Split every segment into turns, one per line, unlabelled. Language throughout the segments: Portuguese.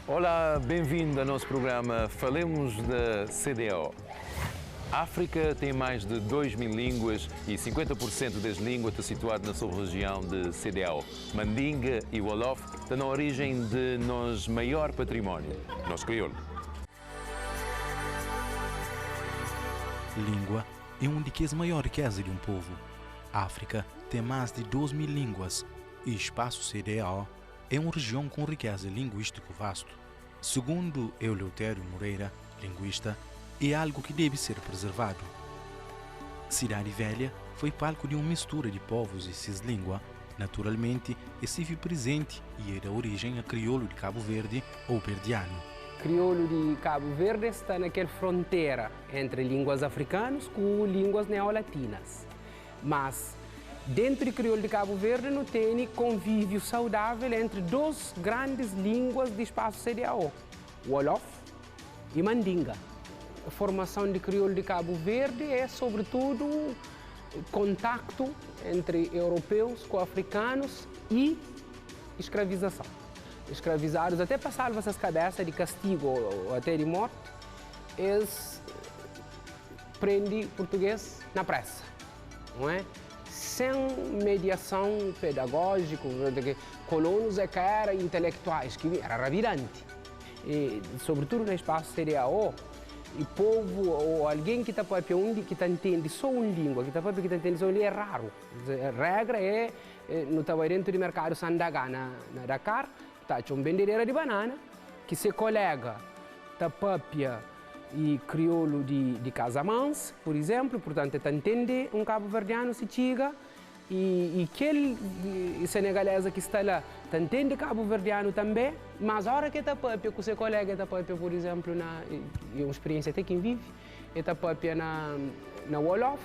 Olá, bem-vindo ao nosso programa Falemos da CDAO. A África tem mais de 2.000 línguas e 50% das línguas está situado na sub-região de CDAO. Mandinga e Wolof estão na origem de nosso maior património, nosso crioulo.
Língua é uma das maiores riquezas de um povo. A África tem mais de 2.000 línguas e o espaço CDAO é uma região com riqueza linguística vasta. Segundo Eleutério Moreira, linguista, é algo que deve ser preservado. Cidade Velha foi palco de uma mistura de povos e cis-língua. Naturalmente, esteve presente e é da origem a crioulo de Cabo Verde ou verdiano.
Crioulo de Cabo Verde está naquela fronteira entre línguas africanas com línguas neolatinas. Mas, dentro do crioulo de Cabo Verde, não tem convívio saudável entre duas grandes línguas de espaço CDAO, Wolof e Mandinga. A formação de crioulo de Cabo Verde é, sobretudo, contacto entre europeus com africanos e escravização. Escravizados até para salvar essas cabeças de castigo ou até de morte, eles aprendem português na pressa, não é? Sem mediação pedagógica, colonos é que eram intelectuais, que era ravirante. E, sobretudo no espaço CDAO, o povo ou alguém que está que entende só uma língua, que entende só uma língua é raro. A regra é, no estava dentro do mercado Sandaga, na Dakar, tá uma bendedeira de banana, que se colega está papia e crioulo de Casamance, por exemplo, portanto, está entende um cabo-verdiano se chiga, e aquele senegalesa que está lá está entende cabo-verdiano também, mas a hora que está papia, que o seu colega está papia, por exemplo, é uma experiência até quem vive, está papia na Wolof,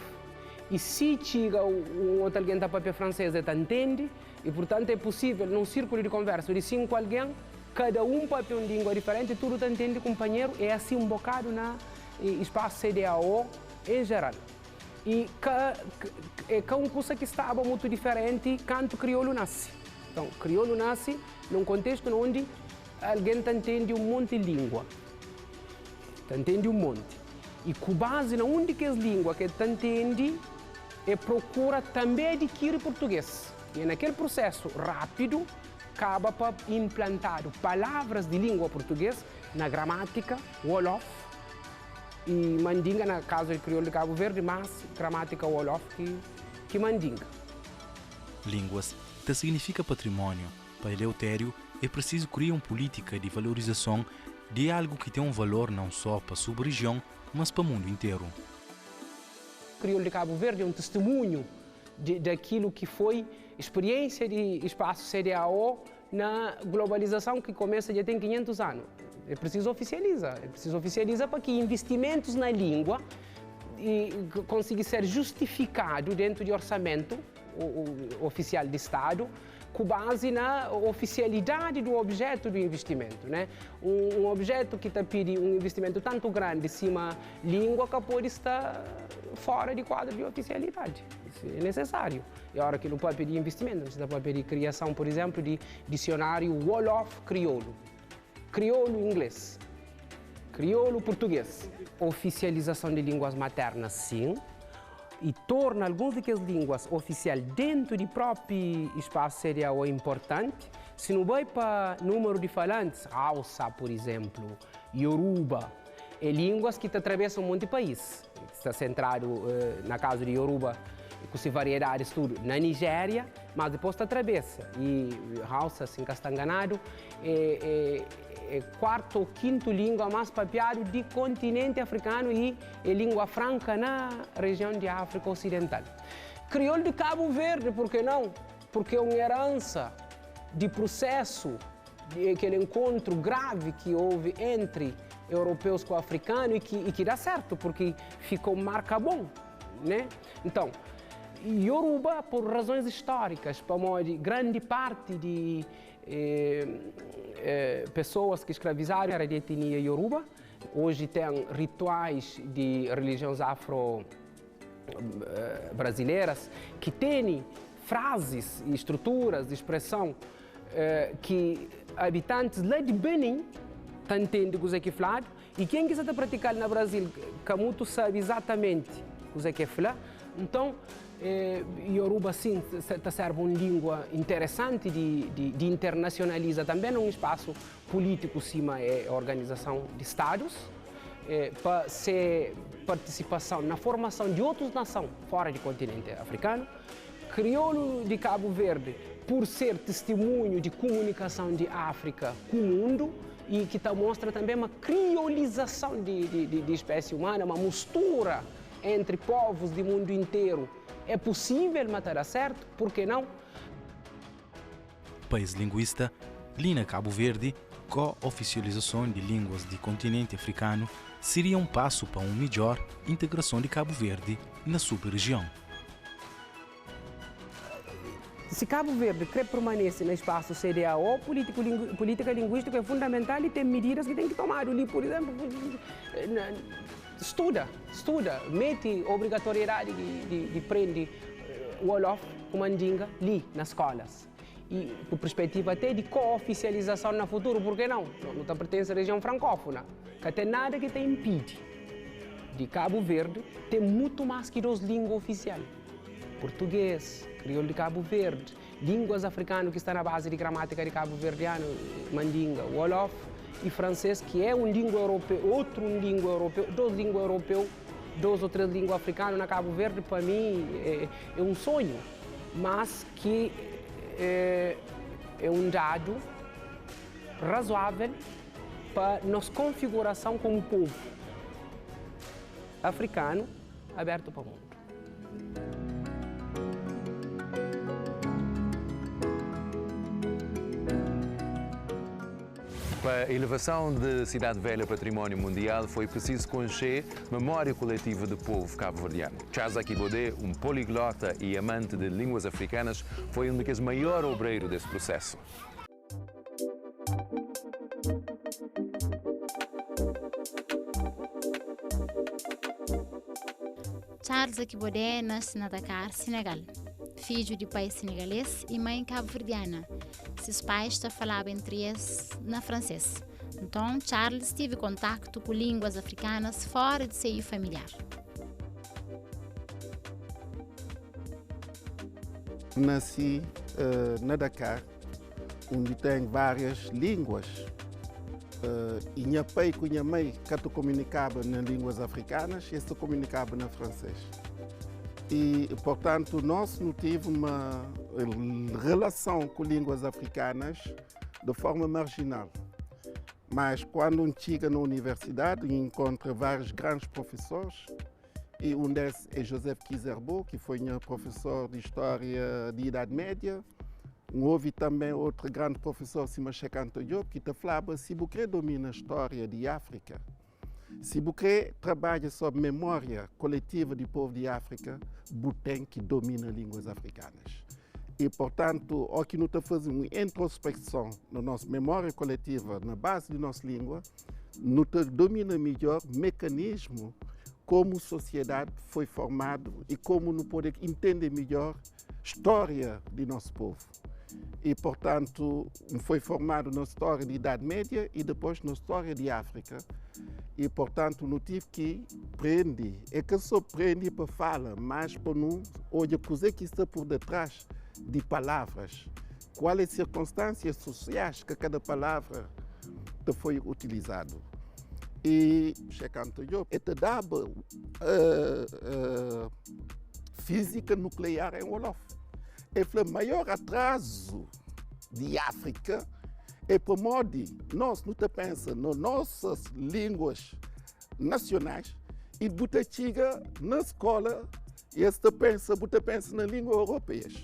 e se chega um outro alguém está papia francesa, está entende, e portanto é possível, num círculo de conversa de 5 alguém, cada um papia uma língua diferente, tudo está entende, companheiro, é assim um bocado na espaço CDAO em geral. E é uma coisa que estava muito diferente quando o crioulo nasce. Então, o crioulo nasce num contexto onde alguém entende um monte de língua. Entende um monte. E com base na única língua que entende, procura também adquirir português. E naquele processo rápido, acaba para implantar palavras de língua portuguesa na gramática, Wolof, e Mandinga, na caso do crioulo de Cabo Verde, mas gramática Wolof que Mandinga.
Línguas significa património. Para Eleutério, é preciso criar uma política de valorização de algo que tem um valor não só para a sub-região, mas para o mundo inteiro.
O crioulo de Cabo Verde é um testemunho daquilo que foi experiência de espaço CDAO na globalização que começa já tem 500 anos. É preciso oficializar para que investimentos na língua consigam ser justificados dentro de orçamento oficial de Estado, com base na oficialidade do objeto do investimento, né? Um objeto que está pedindo um investimento tanto grande em cima da língua que pode estar fora de quadro de oficialidade. Isso é necessário. E a hora que não pode pedir investimento, você pode pedir criação, por exemplo, de dicionário Wolof crioulo. Crioulo inglês, crioulo português. Oficialização de línguas maternas, sim, e torna algumas das línguas oficiais dentro do próprio espaço CDAO importante. Se não vai para número de falantes, Hausa, por exemplo, Yoruba, é línguas que atravessam um monte de país. Está centrado, na casa de Yoruba, com variedades tudo, na Nigéria, mas depois está atravessa. E Hausa, se está enganado, é quarta ou quinta língua mais papiada do continente africano e é língua franca na região de África Ocidental. Crioulo de Cabo Verde, por que não? Porque é uma herança de processo, aquele encontro grave que houve entre europeus com africanos e que dá certo, porque ficou marca bom, né? Então, Yoruba, por razões históricas, para grande parte de pessoas que escravizaram era de etnia Yoruba. Hoje tem rituais de religiões afro-brasileiras que têm frases e estruturas de expressão que habitantes lá de Benin entende o que é falado, e quem quiser praticar no Brasil, que muito sabe exatamente o que é falado, então, Yoruba sim serve uma língua interessante de internacionalizar também um espaço político cima é a organização de estados, para ser participação na formação de outras nações fora do continente africano. Crioulo de Cabo Verde, por ser testemunho de comunicação de África com o mundo, e que mostra também uma criolização de espécie humana, uma mistura entre povos do mundo inteiro. É possível matar a certo? Por que não?
País linguista, Lina Cabo Verde, com a oficialização de línguas do continente africano, seria um passo para uma melhor integração de Cabo Verde na sub-região.
Se Cabo Verde quer permanecer no espaço CDAO, política linguística é fundamental e tem medidas que tem que tomar. Por exemplo, estuda, mete obrigatoriedade de aprender Wolof com Mandinga ali nas escolas. E com perspectiva até de co-oficialização no futuro, por que não? Não pertence à região francófona, que tem nada que te impede de Cabo Verde ter muito mais que 2 línguas oficiais. Português, crioulo de Cabo Verde, línguas africanas que estão na base de gramática de Cabo Verdeano, Mandinga, Wolof, e francês, que é uma língua europeia, outra língua europeia, 2 línguas europeias, 2 ou 3 línguas africanas na Cabo Verde, para mim é um sonho, mas que é um dado razoável para nossa configuração como povo africano aberto para o mundo.
Para a elevação de Cidade Velha Património Mundial foi preciso conhecer memória coletiva do povo cabo-verdiano. Charles Akibode, um poliglota e amante de línguas africanas, foi um dos maiores obreiros desse processo.
Charles Akibode nasce na Dakar, Senegal. Filho de pai senegalês e mãe cabo-verdiana. Seus pais falavam entre eles na francês. Então, Charles teve contato com línguas africanas fora de seio familiar.
Nasci na Dakar, onde tem várias línguas. E minha pai e minha mãe que comunicavam nas línguas africanas e se comunicavam na francês. E, portanto, nós não tivemos uma relação com línguas africanas de forma marginal. Mas quando chega na universidade, encontra vários grandes professores, e um deles é Joseph Kizerbo, que foi meu professor de História de Idade Média. Houve também outro grande professor, Cheikh Anta Diop, que te falava se você domina a história de África, se você trabalha sobre memória coletiva do povo de África, você tem que dominar línguas africanas. E, portanto, ao que nós fazemos uma introspecção na nossa memória coletiva, na base da nossa língua, nós domina melhor o mecanismo como a sociedade foi formada e como nós podemos entender melhor a história do nosso povo. E, portanto, foi formado na história da Idade Média e depois na história de África. E, portanto, não tive que aprender. É que só aprende para falar, mas para não olhar coisa que está por detrás de palavras. Quais as circunstâncias sociais que cada palavra foi utilizada. E Cheikh Anta Diop dava física nuclear em Wolof. O maior atraso de África é para modo nós não pensamos nas nossas línguas nacionais e você chega na escola e você pensa nas línguas europeias.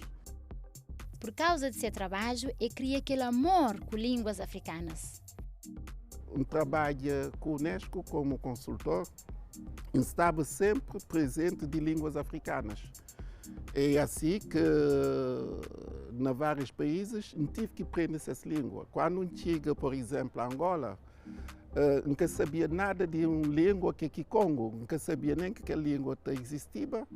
Por causa de seu trabalho, ele cria aquele amor com línguas africanas.
Trabalha com a Unesco como consultor, estava sempre presente de línguas africanas. É assim que, em vários países, não tive que aprender essa língua. Quando chega, por exemplo, a Angola, nunca sabia nada de uma língua que é Congo, nunca sabia nem que aquela língua existia,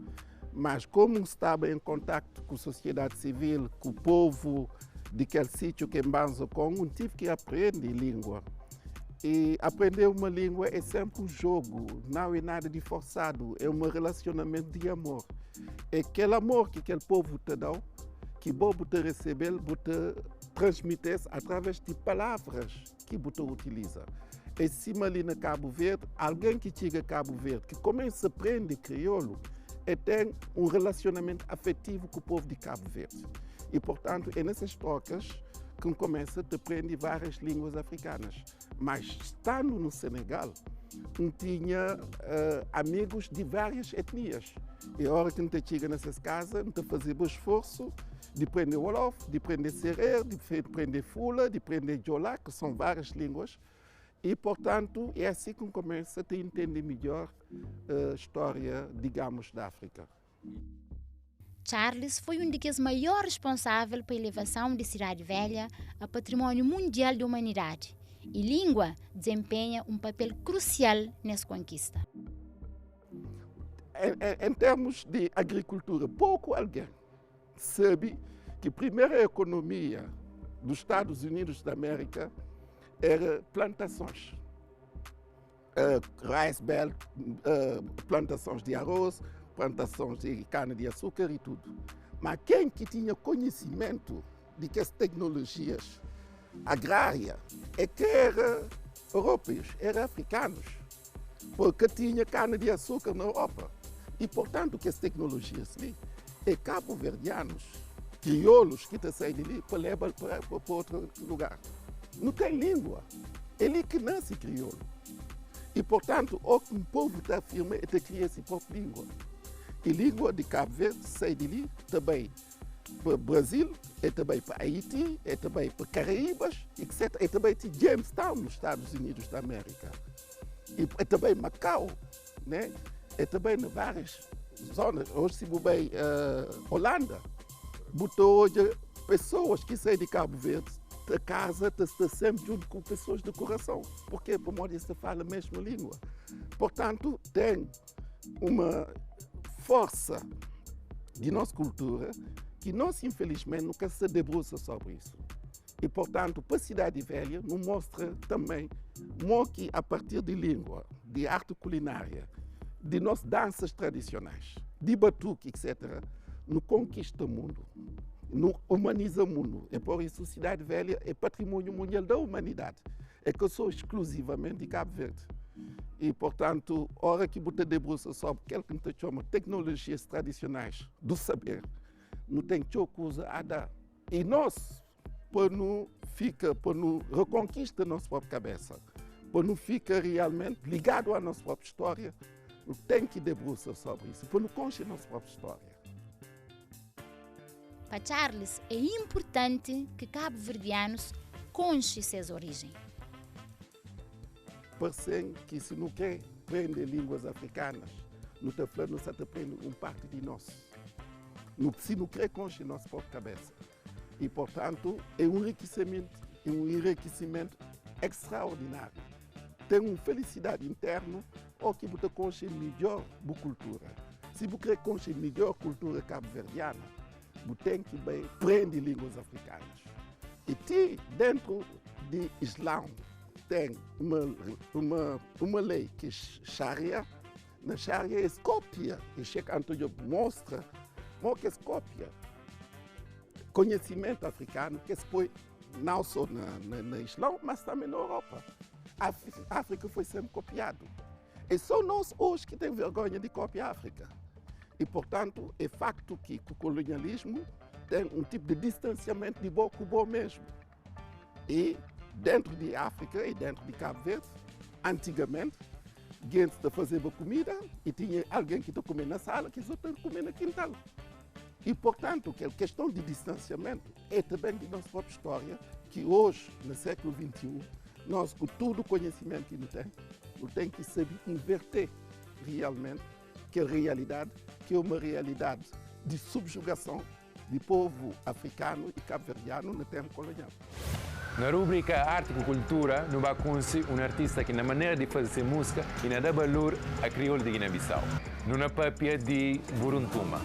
mas como estava em contato com a sociedade civil, com o povo daquele sítio que é Mbanza Congo, tive que aprender língua. E aprender uma língua é sempre um jogo, não é nada de forçado, é um relacionamento de amor. É aquele amor que aquele povo te dá, que bobo te receber, te transmitir através de palavras que você utiliza. E cima ali na Cabo Verde, alguém que chega a Cabo Verde, que começa a aprender crioulo, e tem um relacionamento afetivo com o povo de Cabo Verde. E, portanto, é nessas trocas que começa a aprender várias línguas africanas. Mas, estando no Senegal, tinha amigos de várias etnias. E a hora que a gente chega nessas casas, a gente fazia o esforço de aprender Wolof, de aprender Serer, de aprender Fula, de aprender Jola, que são várias línguas. E, portanto, é assim que começa a entender melhor a história, digamos, da África.
Charles foi um dos maiores responsáveis pela elevação de Cidade Velha a patrimônio mundial da humanidade. E língua desempenha um papel crucial nessa conquista.
Em termos de agricultura, pouco alguém sabe que a primeira economia dos Estados Unidos da América era plantações. Rice Belt, plantações de arroz, plantações de cana-de-açúcar e tudo. Mas quem que tinha conhecimento de que as tecnologias agrárias é que eram europeus, eram africanos, porque tinha cana-de-açúcar na Europa. E, portanto, que as tecnologias ali é cabo-verdianos, crioulos que saem dali para levar para outro lugar. Não tem língua, é ali que nasce crioulo. E, portanto, o que um povo está firme é de criar sua própria língua. E língua de Cabo Verde sai dali também para o Brasil, é também para Haiti, é também para Caraíbas, etc. É também de Jamestown, nos Estados Unidos da América. E é também Macau, né? É também em várias zonas. Hoje, se bem Holanda, botou hoje pessoas que saem de Cabo Verde, a casa está sempre junto com pessoas de coração. Porque, por modo se fala a mesma língua. Portanto, tem uma força de nossa cultura que nós, infelizmente, nunca se debruça sobre isso. E, portanto, para a Cidade Velha, nos mostra também que, a partir de língua, de arte culinária, de nossas danças tradicionais, de batuque, etc., nos conquista o mundo, nos humaniza o mundo. E por isso, a Cidade Velha é patrimônio mundial da humanidade. É que eu sou exclusivamente de Cabo Verde. E, portanto, a hora que você debruça sobre aquilo que a gente chama tecnologias tradicionais do saber, não tem coisa a dar. E nós, para não reconquistar a nossa própria cabeça, para não ficar realmente ligado à nossa própria história, não tem que debruçar sobre isso, para não conhecer a nossa própria história.
Para Charles, é importante que cabo-verdianos conheçam suas origens.
Parecem que se não quer aprender línguas africanas, não está falando, não está aprendendo uma parte de nós. Se não quer conhecer a nossa própria cabeça. E, portanto, é um enriquecimento extraordinário. Tem uma felicidade interna, ou que você conhecer melhor a cultura. Se você quer conhecer melhor a cultura cabo-verdiana, você tem que aprender línguas africanas. E dentro do Islã, tem uma lei que é Sharia. Na Sharia é cópia. E Sheikh Antônio mostra que é cópia. Conhecimento africano que se põe não só no Islã, mas também na Europa. A África foi sempre copiado. E só nós hoje que temos vergonha de copiar a África. E, portanto, é facto que o colonialismo tem um tipo de distanciamento de bom com bom mesmo. E dentro de África e dentro de Cabo Verde, antigamente, gente de fazer comida e tinha alguém que está comendo na sala, que os outros comendo no quintal. E, portanto, aquela questão de distanciamento é também de nossa própria história, que hoje, no século XXI, nós, com todo o conhecimento que não tem que saber inverter realmente aquela realidade, que é uma realidade de subjugação do povo africano e cabo-verdiano no tempo colonial.
Na rubrica Arte e Cultura, nós vamos conhecer um artista que, na maneira de fazer música, e na dá valor a crioula de Guiné-Bissau, numa papia de Buruntuma.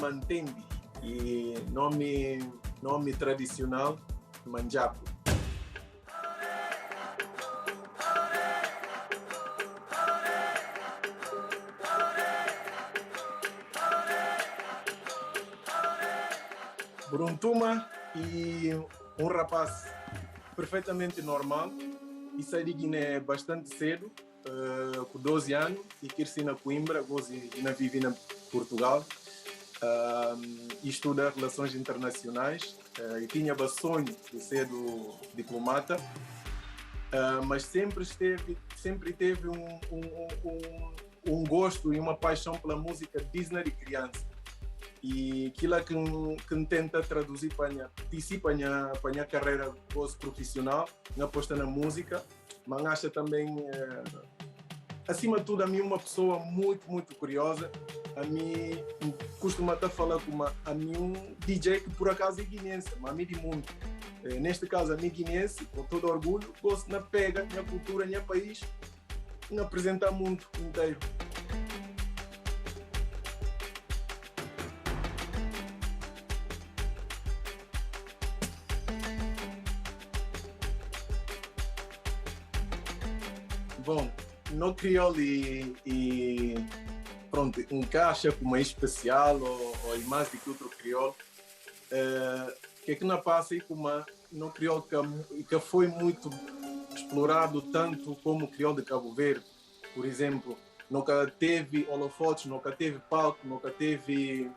Mantembi e nome tradicional Manjapo. Bruntuma e um rapaz perfeitamente normal e saí de Guiné bastante cedo, com 12 anos, e cresci na Coimbra, e vivi na Portugal, e estudar relações internacionais, e tinha o sonho de ser diplomata, mas sempre teve um gosto e uma paixão pela música Disney de criança. E aquilo que me tenta traduzir para a minha carreira profissional, na aposta na música, mas acha também, acima de tudo, a mim uma pessoa muito, muito curiosa. A mim, costumo até falar com a mim um DJ que por acaso é guinense, mas a mim de mundo. Neste caso, a mim guinense, com todo orgulho, gosto de pegar minha cultura, meu país, e apresentar o mundo inteiro. Bom, no crioulo e pronto, encaixa como é especial ou mais do que outro crioulo. Que não passa aí como no crioulo que foi muito explorado tanto como o crioulo de Cabo Verde, por exemplo, nunca teve holofotes, nunca teve palco, nunca teve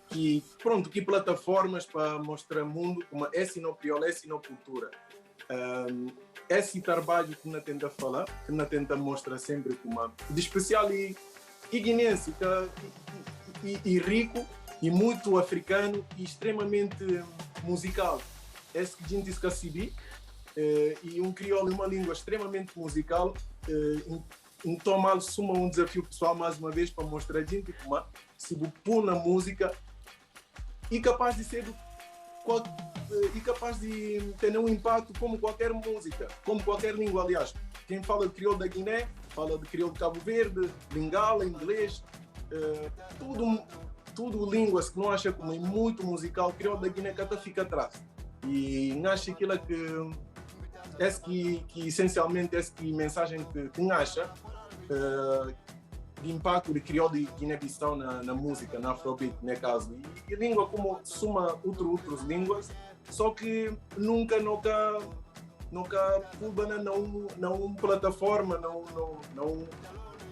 que plataformas para mostrar o mundo como esse no crioulo, esse no cultura. Esse trabalho que não tenta falar, que não tenta mostrar sempre como de especial e guinense e rico e muito africano e extremamente musical. Esse que a gente esquece e um crioulo e uma língua extremamente musical. Então, mal suma um desafio pessoal mais uma vez para mostrar a gente como se pôr na música e capaz de ser e capaz de ter um impacto como qualquer música, como qualquer língua, aliás. Quem fala de crioulo da Guiné, fala de crioulo de Cabo Verde, lingala, inglês, tudo línguas que não acha como é muito musical, crioulo da Guiné que até fica atrás. E acho aquilo que essencialmente essa mensagem que acha de impacto de crioulo de Guiné-Bissau na música, na Afrobeat, no caso. E língua como suma outras línguas, só que nunca pulbana não plataforma,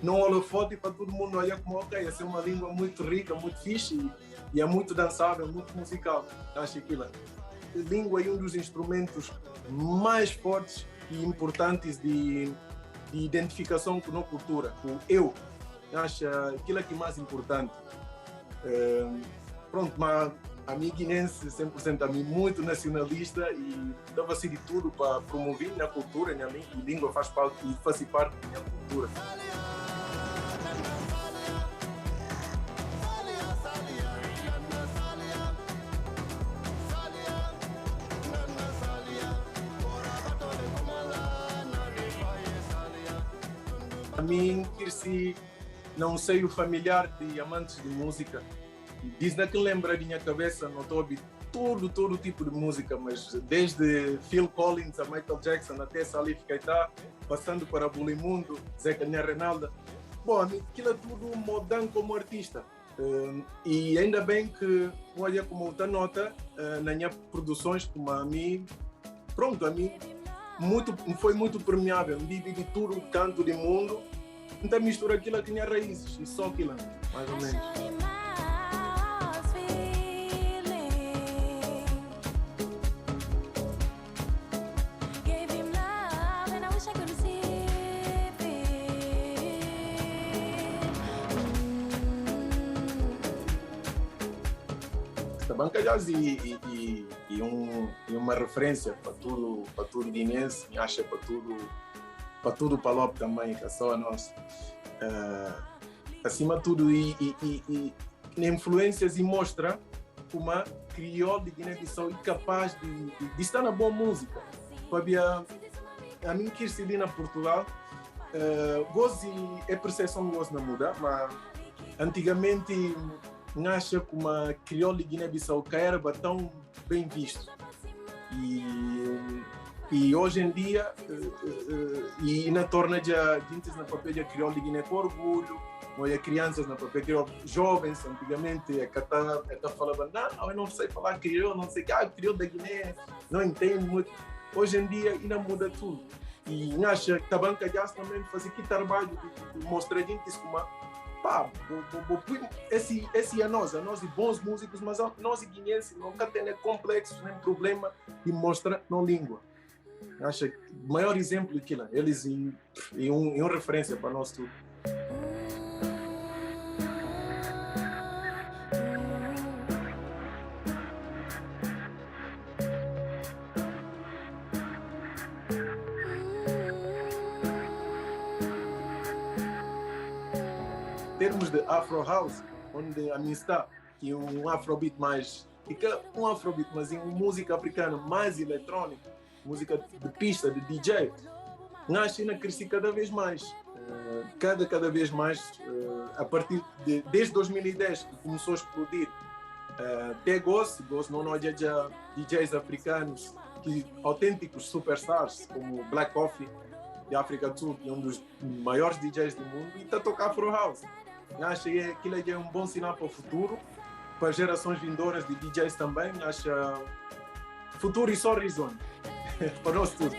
não holofote para todo mundo olhar como essa é uma língua muito rica, muito fixe e é muito dançável, muito musical. Acho que a língua é um dos instrumentos mais fortes e importantes de identificação com a cultura, com eu. Acho aquilo que é mais importante. Mas a mim guinense, 100% a mim muito nacionalista e dava-se de tudo para promover minha cultura, minha língua faz parte da minha cultura. A mim, cresci num seio familiar de amantes de música. Diz que lembra da minha cabeça, não estou a ouvir todo tipo de música, mas desde Phil Collins a Michael Jackson até Salif Keita, passando para Bulimundo, Zeca Nha Renalda. Bom, aquilo é tudo modão como artista. E ainda bem que, olha como outra nota, nas minhas produções, como a mim, foi muito permeável. Dividi tudo o canto do mundo, então mistura aquilo que tinha raízes, e só aquilo, mais ou menos. Banca Jazz e uma referência para tudo guinense, acha para tudo Palop também, que é só a nossa. Acima de tudo, e influências e mostra como a crioulo de Guiné-Bissau é capaz de estar na boa música. A mim que estive na Portugal, gosto é percepção de gosto na muda, mas antigamente acha que uma crioula de Guiné-Bissau que era tão bem visto. E hoje em dia, e na torna de gente na papel de crioula de Guiné com orgulho, ou a crianças na papel crioula jovens, antigamente, até falava, não, eu não sei falar crioula, não sei o que, crioula da Guiné, não entendo muito. Hoje em dia, ainda muda tudo. E acha que a banca de também faz aqui trabalho de mostrar gente como esse é nós e bons músicos, mas nós guineenses nunca temos complexos nem problema de mostrar na língua. Acho que o maior exemplo é aquilo, eles e uma referência para nós tudo. Em termos de Afro House, onde a minha está, que é um Afrobeat mais, um Afrobeat, mas em música africana mais eletrônica, música de pista, de DJ, na China cresci cada vez mais, cada vez mais, a partir desde 2010 que começou a explodir, até Gosto não há DJs africanos, autênticos superstars, como Black Coffee, de África do Sul, que é um dos maiores DJs do mundo, e está a tocar Afro House. Acho que aquilo é um bom sinal para o futuro, para gerações vindouras de DJs também. Acho futuro e só horizonte para nós tudo.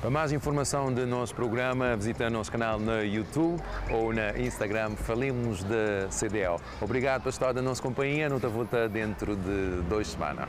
Para mais informação do nosso programa, visita o nosso canal no YouTube ou na Instagram Falemos da CDL. Obrigado por estar da nossa companhia. Nos volta dentro de 2 semanas.